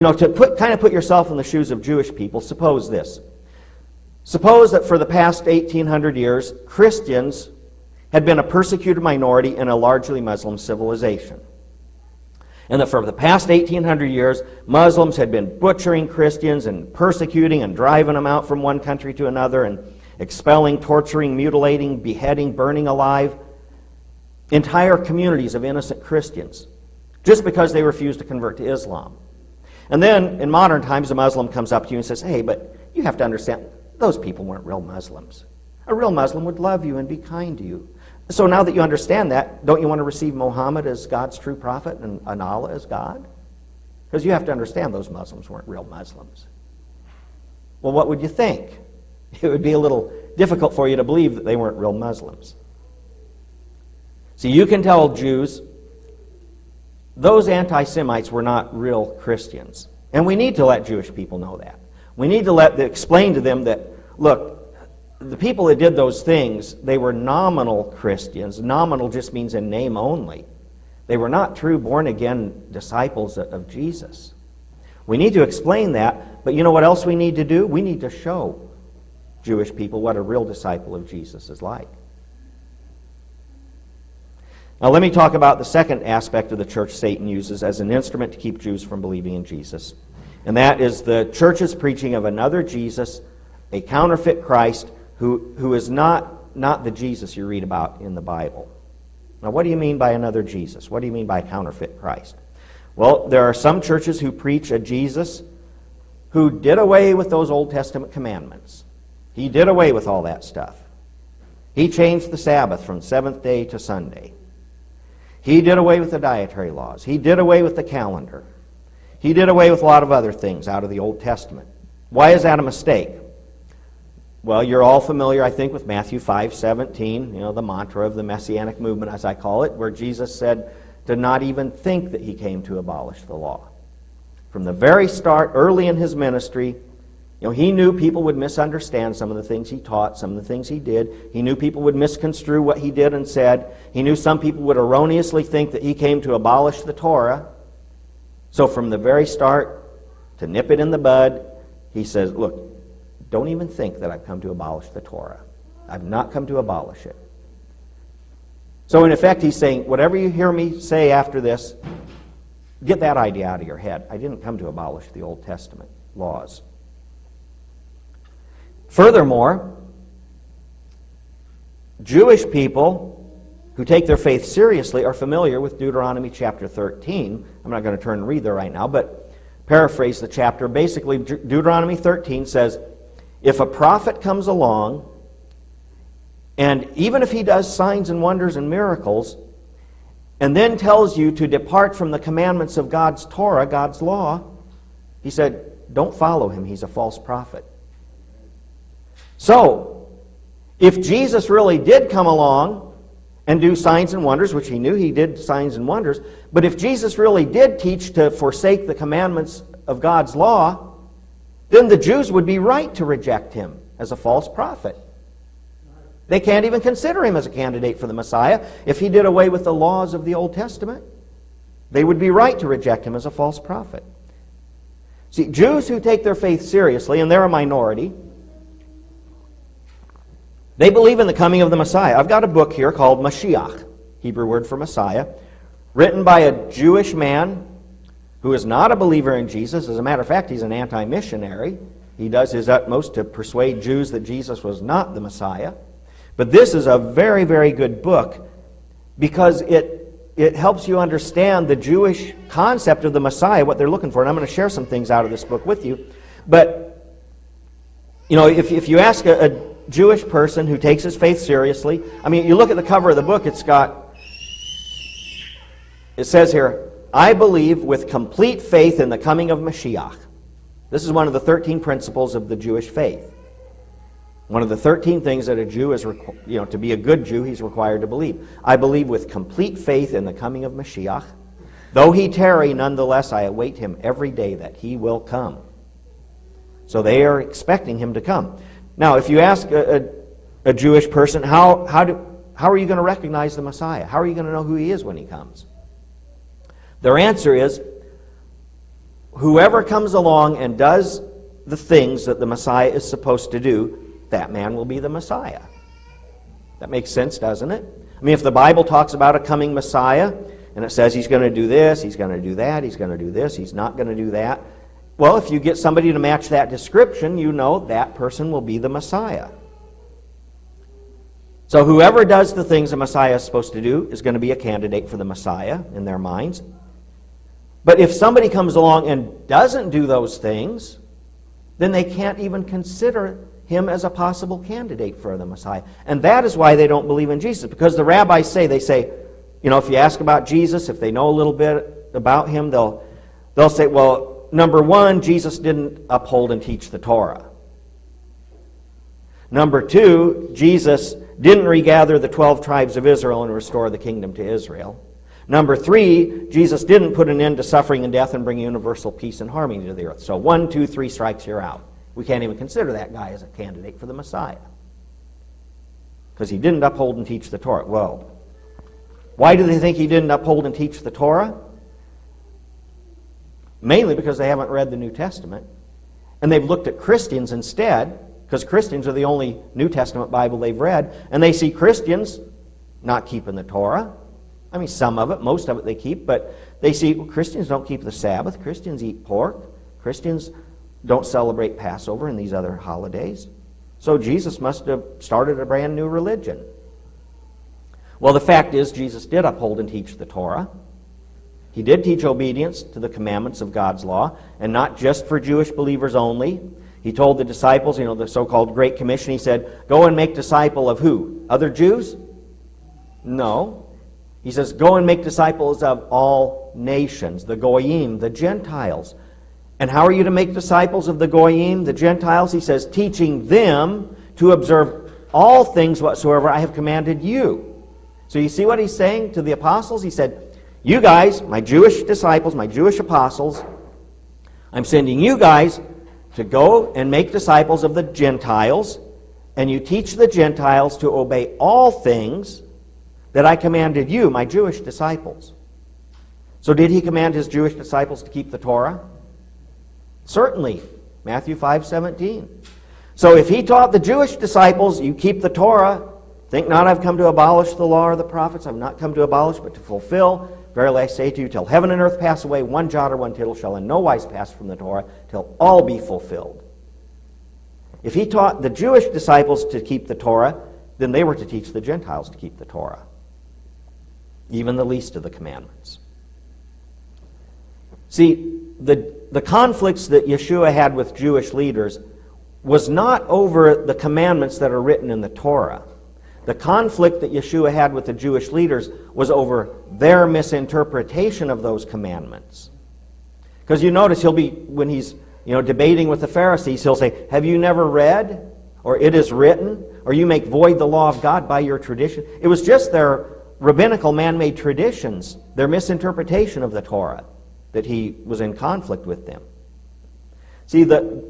To kind of put yourself in the shoes of Jewish people, suppose this. Suppose that for the past 1,800 years, Christians had been a persecuted minority in a largely Muslim civilization. And that for the past 1,800 years, Muslims had been butchering Christians and persecuting and driving them out from one country to another and expelling, torturing, mutilating, beheading, burning alive entire communities of innocent Christians just because they refused to convert to Islam. And then, in modern times, a Muslim comes up to you and says, hey, but you have to understand, those people weren't real Muslims. A real Muslim would love you and be kind to you. So now that you understand that, don't you want to receive Muhammad as God's true prophet and Allah as God? Because you have to understand those Muslims weren't real Muslims. Well, what would you think? It would be a little difficult for you to believe that they weren't real Muslims. See, you can tell Jews, those anti-Semites were not real Christians. And we need to let Jewish people know that. We need to explain to them that, look, the people that did those things, they were nominal Christians. Nominal just means in name only. They were not true born-again disciples of Jesus. We need to explain that, but you know what else we need to do? We need to show Jewish people what a real disciple of Jesus is like. Now let me talk about the second aspect of the church Satan uses as an instrument to keep Jews from believing in Jesus. And that is the church's preaching of another Jesus, a counterfeit Christ, who is not the Jesus you read about in the Bible. Now what do you mean by another Jesus? What do you mean by counterfeit Christ? Well, there are some churches who preach a Jesus who did away with those Old Testament commandments. He did away with all that stuff. He changed the Sabbath from seventh day to Sunday. He did away with the dietary laws. He did away with the calendar. He did away with a lot of other things out of the Old Testament. Why is that a mistake? Well, you're all familiar, I think, with Matthew 5:17, the mantra of the Messianic Movement, as I call it, where Jesus said to not even think that he came to abolish the law. From the very start, early in his ministry, he knew people would misunderstand some of the things he taught, some of the things he did. He knew people would misconstrue what he did and said. He knew some people would erroneously think that he came to abolish the Torah. So from the very start, to nip it in the bud, he says, look, don't even think that I've come to abolish the Torah. I've not come to abolish it. So in effect, he's saying, whatever you hear me say after this, get that idea out of your head. I didn't come to abolish the Old Testament laws. Furthermore, Jewish people who take their faith seriously are familiar with Deuteronomy chapter 13. I'm not going to turn and read there right now, but paraphrase the chapter. Basically, Deuteronomy 13 says, if a prophet comes along, and even if he does signs and wonders and miracles, and then tells you to depart from the commandments of God's Torah, God's law, he said, don't follow him. He's a false prophet. So, if Jesus really did come along and do signs and wonders, which he knew he did signs and wonders, but if Jesus really did teach to forsake the commandments of God's law, then the Jews would be right to reject him as a false prophet. They can't even consider him as a candidate for the Messiah if he did away with the laws of the Old Testament. They would be right to reject him as a false prophet. See, Jews who take their faith seriously, and they're a minority, they believe in the coming of the Messiah. I've got a book here called Mashiach, Hebrew word for Messiah, written by a Jewish man who is not a believer in Jesus. As a matter of fact, he's an anti-missionary. He does his utmost to persuade Jews that Jesus was not the Messiah. But this is a very, very good book because it helps you understand the Jewish concept of the Messiah, what they're looking for. And I'm going to share some things out of this book with you. But, if you ask a Jewish person who takes his faith seriously, you look at the cover of the book, it says here, I believe with complete faith in the coming of Mashiach. This is one of the 13 principles of the Jewish faith. One of the 13 things that a Jew is, to be a good Jew, he's required to believe. I believe with complete faith in the coming of Mashiach. Though he tarry, nonetheless, I await him every day that he will come. So they are expecting him to come. Now, if you ask a Jewish person, how are you going to recognize the Messiah? How are you going to know who he is when he comes? Their answer is, whoever comes along and does the things that the Messiah is supposed to do, that man will be the Messiah. That makes sense, doesn't it? I mean, if the Bible talks about a coming Messiah, and it says he's going to do this, he's going to do that, he's going to do this, he's not going to do that, well, if you get somebody to match that description, you know that person will be the Messiah. So whoever does the things the Messiah is supposed to do is going to be a candidate for the Messiah in their minds. But if somebody comes along and doesn't do those things, then they can't even consider him as a possible candidate for the Messiah. And that is why they don't believe in Jesus. Because the rabbis say, if you ask about Jesus, if they know a little bit about him, they'll say, well, number one, Jesus didn't uphold and teach the Torah. Number two, Jesus didn't regather the 12 tribes of Israel and restore the kingdom to Israel. Number three, Jesus didn't put an end to suffering and death and bring universal peace and harmony to the earth. So 1, 2, 3 strikes, you're out. We can't even consider that guy as a candidate for the Messiah. Because he didn't uphold and teach the Torah. Well, why do they think he didn't uphold and teach the Torah? Mainly because they haven't read the New Testament. And they've looked at Christians instead, because Christians are the only New Testament Bible they've read, and they see Christians not keeping the Torah. I mean, some of it, most of it they keep, but they see Christians don't keep the Sabbath, Christians eat pork, Christians don't celebrate Passover and these other holidays. So Jesus must have started a brand new religion. Well, the fact is, Jesus did uphold and teach the Torah. He did teach obedience to the commandments of God's law, and not just for Jewish believers only. He told the disciples, the so-called Great Commission, he said, go and make disciple of who? Other Jews? No. He says, go and make disciples of all nations, the Goyim, the Gentiles. And how are you to make disciples of the Goyim, the Gentiles? He says, teaching them to observe all things whatsoever I have commanded you. So you see what he's saying to the apostles? He said, you guys, my Jewish disciples, my Jewish apostles, I'm sending you guys to go and make disciples of the Gentiles, and you teach the Gentiles to obey all things that I commanded you, my Jewish disciples. So did he command his Jewish disciples to keep the Torah? Certainly. Matthew 5:17. So if he taught the Jewish disciples, you keep the Torah, think not I've come to abolish the law or the prophets, I've not come to abolish but to fulfill. Verily I say to you, till heaven and earth pass away, one jot or one tittle shall in no wise pass from the Torah, till all be fulfilled. If he taught the Jewish disciples to keep the Torah, then they were to teach the Gentiles to keep the Torah, even the least of the commandments. See, the conflicts that Yeshua had with Jewish leaders was not over the commandments that are written in the Torah. The conflict that Yeshua had with the Jewish leaders was over their misinterpretation of those commandments. Because you notice when he's debating with the Pharisees, he'll say, have you never read? Or it is written? Or you make void the law of God by your tradition? It was just their rabbinical man-made traditions, their misinterpretation of the Torah, that he was in conflict with them. See, the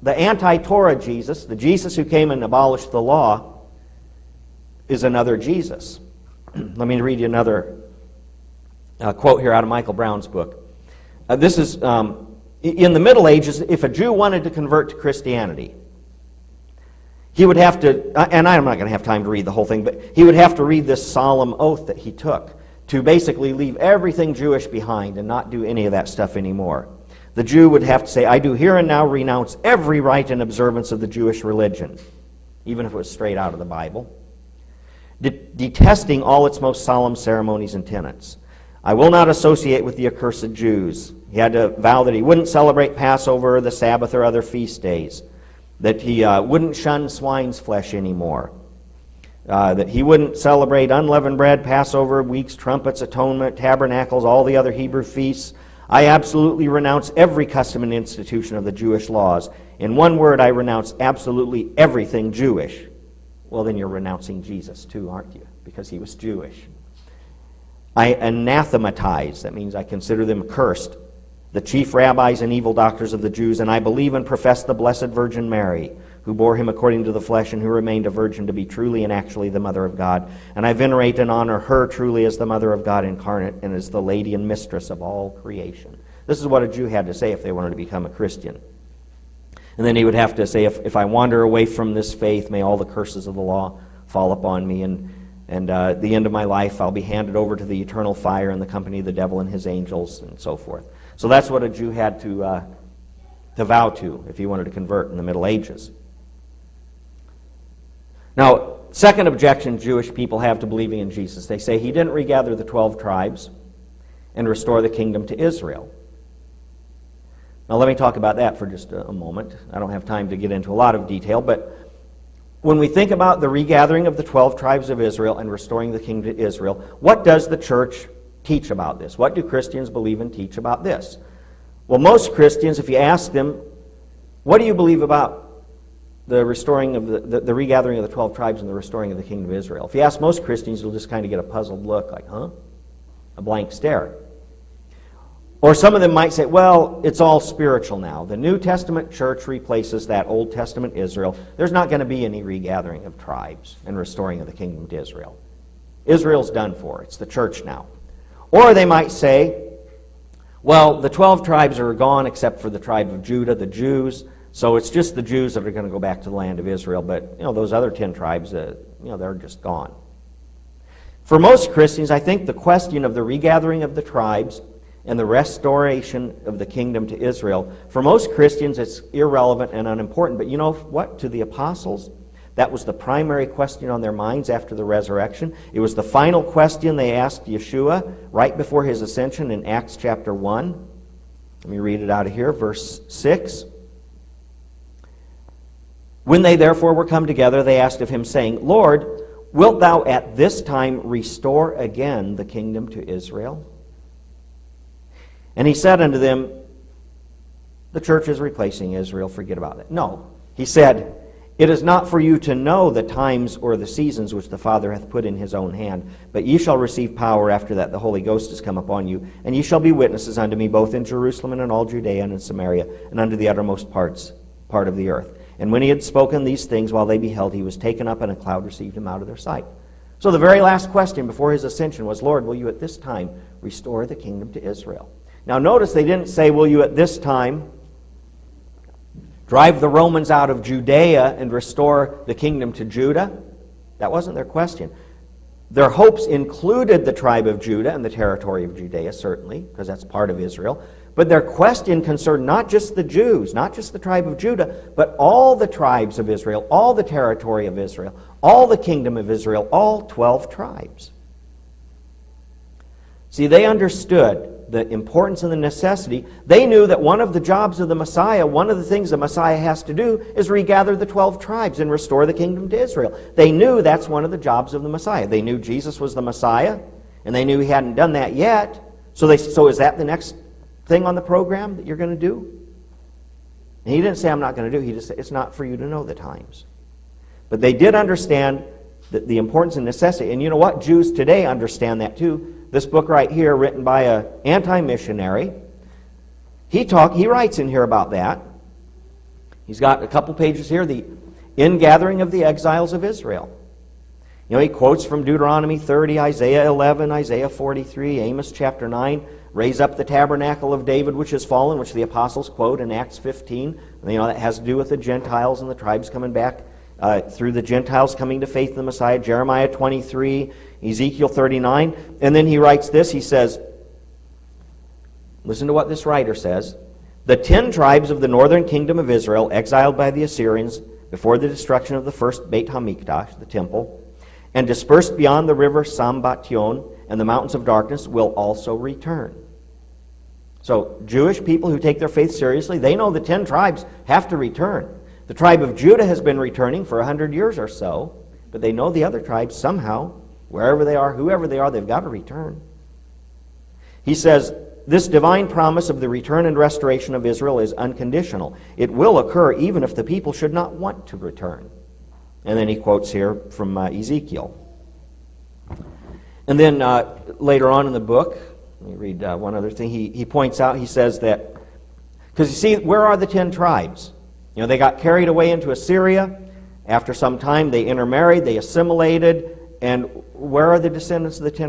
anti-Torah Jesus, the Jesus who came and abolished the law, is another Jesus. Let me read you another quote here out of Michael Brown's book. This is, in the Middle Ages, if a Jew wanted to convert to Christianity, he would have to, and I'm not going to have time to read the whole thing, but he would have to read this solemn oath that he took to basically leave everything Jewish behind and not do any of that stuff anymore. The Jew would have to say, I do here and now renounce every rite and observance of the Jewish religion, even if it was straight out of the Bible, detesting all its most solemn ceremonies and tenets. I will not associate with the accursed Jews. He had to vow that he wouldn't celebrate Passover, the Sabbath, or other feast days, that he wouldn't shun swine's flesh anymore, that he wouldn't celebrate unleavened bread, Passover, weeks, trumpets, atonement, tabernacles, all the other Hebrew feasts. I absolutely renounce every custom and institution of the Jewish laws. In one word, I renounce absolutely everything Jewish. Well, then you're renouncing Jesus too, aren't you? Because he was Jewish. I anathematize, that means I consider them cursed, the chief rabbis and evil doctors of the Jews, and I believe and profess the Blessed Virgin Mary, who bore him according to the flesh and who remained a virgin, to be truly and actually the Mother of God. And I venerate and honor her truly as the Mother of God incarnate and as the Lady and Mistress of all creation. This is what a Jew had to say if they wanted to become a Christian. And then he would have to say, if I wander away from this faith, may all the curses of the law fall upon me, and at the end of my life I'll be handed over to the eternal fire in the company of the devil and his angels, and so forth. So that's what a Jew had to vow to if he wanted to convert in the Middle Ages. Now, second objection Jewish people have to believing in Jesus. They say he didn't regather the 12 tribes and restore the kingdom to Israel. Now let me talk about that for just a moment. I don't have time to get into a lot of detail, but when we think about the regathering of the 12 tribes of Israel and restoring the kingdom to Israel, what does the church teach about this? What do Christians believe and teach about this? Well, most Christians, if you ask them, what do you believe about the restoring of the regathering of the 12 tribes and the restoring of the kingdom of Israel? If you ask most Christians, you'll just kind of get a puzzled look, like, huh? A blank stare. Or some of them might say, well, it's all spiritual now. The New Testament church replaces that Old Testament Israel. There's not going to be any regathering of tribes and restoring of the kingdom to Israel. Israel's done for. It's the church now. Or they might say, well, the 12 tribes are gone except for the tribe of Judah, the Jews, so it's just the Jews that are going to go back to the land of Israel, but those other 10 tribes, they're just gone. For most Christians, I think the question of the regathering of the tribes and the restoration of the kingdom to Israel, for most Christians it's irrelevant and unimportant. But you know what? To the apostles, that was the primary question on their minds after the resurrection. It was the final question they asked Yeshua right before his ascension in Acts chapter 1. Let me read it out of here, verse 6. When they therefore were come together, they asked of him, saying, Lord, wilt thou at this time restore again the kingdom to Israel? And he said unto them, the church is replacing Israel, forget about it. No, he said, it is not for you to know the times or the seasons which the Father hath put in his own hand, but ye shall receive power after that the Holy Ghost is come upon you, and ye shall be witnesses unto me both in Jerusalem and in all Judea and in Samaria, and unto the uttermost part of the earth. And when he had spoken these things while they beheld, he was taken up, and a cloud received him out of their sight. So the very last question before his ascension was, Lord, will you at this time restore the kingdom to Israel? Now notice they didn't say, will you at this time drive the Romans out of Judea and restore the kingdom to Judah? That wasn't their question. Their hopes included the tribe of Judah and the territory of Judea, certainly, because that's part of Israel. But their question concerned not just the Jews, not just the tribe of Judah, but all the tribes of Israel, all the territory of Israel, all the kingdom of Israel, all 12 tribes. See, they understood the importance and the necessity. They knew that one of the jobs of the Messiah, one of the things the Messiah has to do, is regather the 12 tribes and restore the kingdom to Israel. They knew that's one of the jobs of the Messiah. They knew Jesus was the Messiah, and they knew he hadn't done that yet. So is that the next thing on the program that you're going to do? And he didn't say, I'm not going to do it. He just said, it's not for you to know the times. But they did understand the importance and necessity. And you know what? Jews today understand that too. This book right here, written by an anti-missionary, he writes in here about that. He's got a couple pages here, the ingathering of the exiles of Israel. He quotes from Deuteronomy 30, Isaiah 11, Isaiah 43, Amos chapter 9, raise up the tabernacle of David which is fallen, which the apostles quote in Acts 15. That has to do with the Gentiles and the tribes coming back through the Gentiles coming to faith in the Messiah. Jeremiah 23, Ezekiel 39. And then he writes this, he says, listen to what this writer says, the 10 tribes of the northern kingdom of Israel, exiled by the Assyrians before the destruction of the first Beit HaMikdash, the temple, and dispersed beyond the river Sambatyon and the mountains of darkness, will also return. So Jewish people who take their faith seriously, they know the 10 tribes have to return. The tribe of Judah has been returning for 100 years or so, but they know the other tribes somehow, wherever they are, whoever they are, they've got to return. He says, this divine promise of the return and restoration of Israel is unconditional. It will occur even if the people should not want to return. And then he quotes here from Ezekiel. And then later on in the book, let me read one other thing. He points out, he says that, because you see, where are the 10 tribes? They got carried away into Assyria. After some time, they intermarried, they assimilated, and where are the descendants of the 10